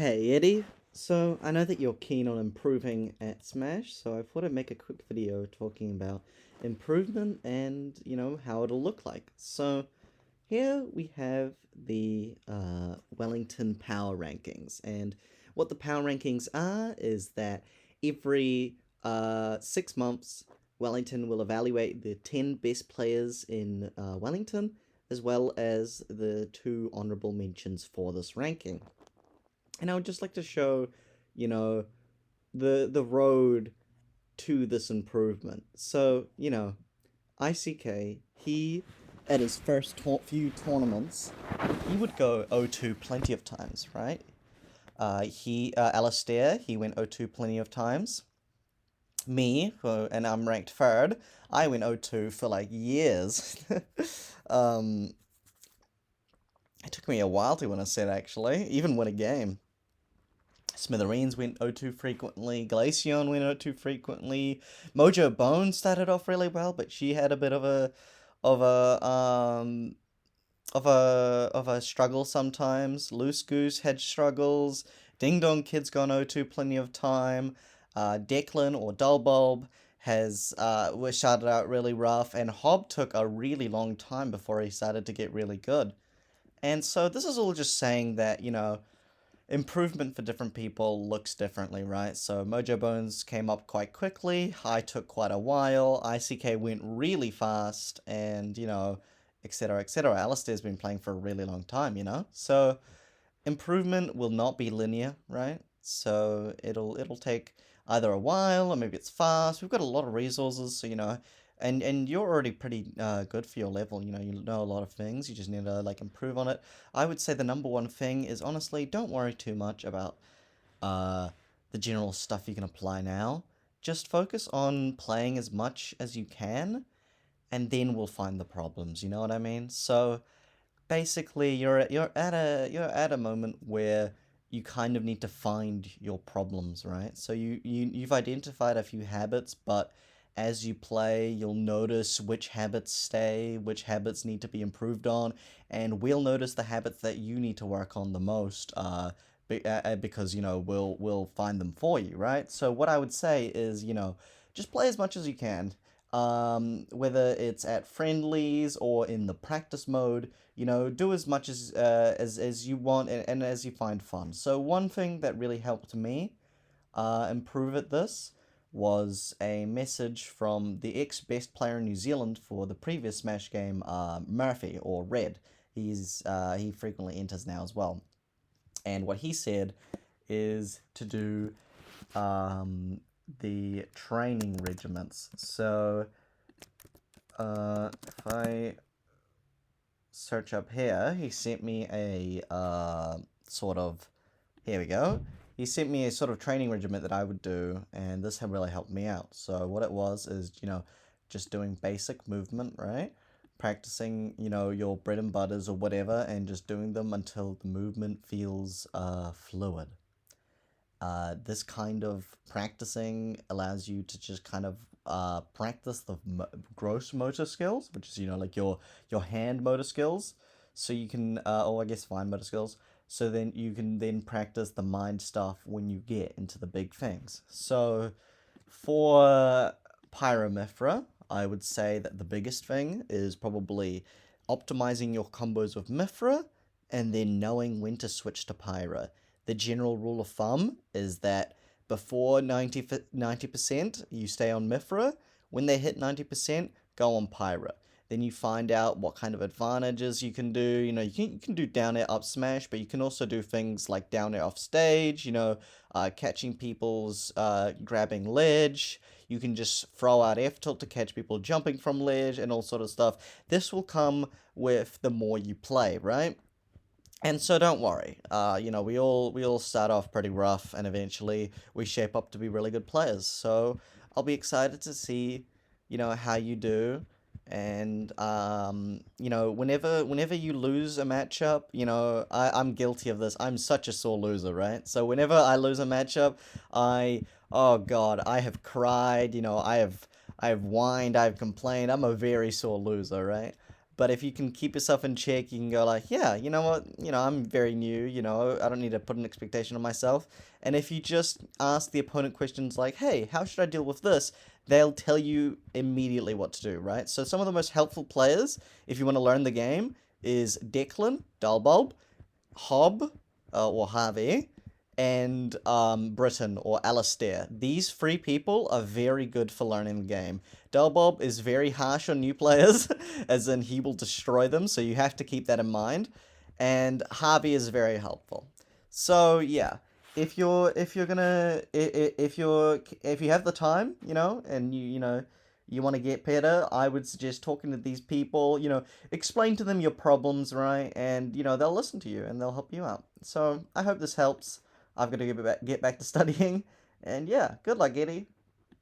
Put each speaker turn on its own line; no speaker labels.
Hey Eddie, so I know that you're keen on improving at Smash, so I thought I'd make a quick video talking about improvement and, how it'll look like. So here we have the Wellington Power Rankings, and what the Power Rankings are is that every 6 months, Wellington will evaluate the 10 best players in Wellington, as well as the two honorable mentions for this ranking. And I would just like to show, you know, the road to this improvement. So, ICK, he at his first few tournaments, he would go 0-2 plenty of times, right? Alistair, he went 0-2 plenty of times. Me, and I'm ranked third, I went 0-2 for like years. um, it took me a while to win a set, actually, even win a game. Smithereens went 0-2 frequently. Glaceon went 0-2 frequently. Mojo Bone started off really well, but she had a bit of a of a struggle sometimes. Loose Goose had struggles. Ding Dong Kid's gone 0-2 plenty of time. Declan or Dullbulb has was started out really rough, and Hob took a really long time before he started to get really good. And so this is all just saying that, improvement for different people looks differently, right? So Mojo Bones came up quite quickly. I took quite a while. ICK went really fast, and etc. etc. Alistair's been playing for a really long time, So improvement will not be linear, right? So it'll take either a while or maybe it's fast. We've got a lot of resources, so and you're already pretty good for your level. You know a lot of things. You just need to like improve on it. I would say the number one thing is honestly don't worry too much about uh the general stuff you can apply now. Just focus on playing as much as you can, and then we'll find the problems. You know what I mean? So basically you're at a moment where you kind of need to find your problems, right? So you've identified a few habits, but as you play you'll notice which habits stay, which habits need to be improved on, and we'll notice the habits that you need to work on the most, because we'll find them for you, right? So what I would say is, just play as much as you can, whether it's at friendlies or in the practice mode. Do as much as you want, and as you find fun. So one thing that really helped me improve at this was a message from the ex-best player in New Zealand for the previous Smash game, Murphy, or Red. He frequently enters now as well. And what he said is to do the training regiments. So if I search up here, he sent me a sort of, here we go. He sent me a sort of training regiment that I would do, and this had really helped me out. So what it was is, just doing basic movement, right? Practicing, your bread and butters or whatever, and just doing them until the movement feels fluid. This kind of practicing allows you to just kind of practice the gross motor skills, which is like your hand motor skills. So you can, or I guess fine motor skills. So then you can then practice the mind stuff when you get into the big things. So for Pyromithra, I would say that the biggest thing is probably optimizing your combos with Mithra and then knowing when to switch to Pyra. The general rule of thumb is that before 90% you stay on Mithra. When they hit 90%, go on Pyra. Then you find out what kind of advantages you can do. You can do down air up smash, but you can also do things like down air off stage, catching people's grabbing ledge. You can just throw out F tilt to catch people jumping from ledge and all sort of stuff. This will come with the more you play, right? And so don't worry. We all start off pretty rough, and eventually we shape up to be really good players. So I'll be excited to see, how you do. And whenever you lose a matchup, I'm guilty of this. I'm such a sore loser, right? So whenever I lose a matchup, oh God, I have cried. I have whined, I've complained. I'm a very sore loser, right? But if you can keep yourself in check, you can go like, yeah, you know what, I'm very new, I don't need to put an expectation on myself. And if you just ask the opponent questions like, hey, how should I deal with this? They'll tell you immediately what to do, right? So some of the most helpful players, if you want to learn the game, is Declan, Dalbulb, Hob, or Harvey, and Britain or Alistair. These three people are very good for learning the game. Dalbob is very harsh on new players, as in he will destroy them, so you have to keep that in mind. And Harvey is very helpful. So yeah, if you have the time, and you want to get better, I would suggest talking to these people, explain to them your problems, right? And, they'll listen to you and they'll help you out. So I hope this helps. I've got to get back to studying. And yeah, good luck, Eddie.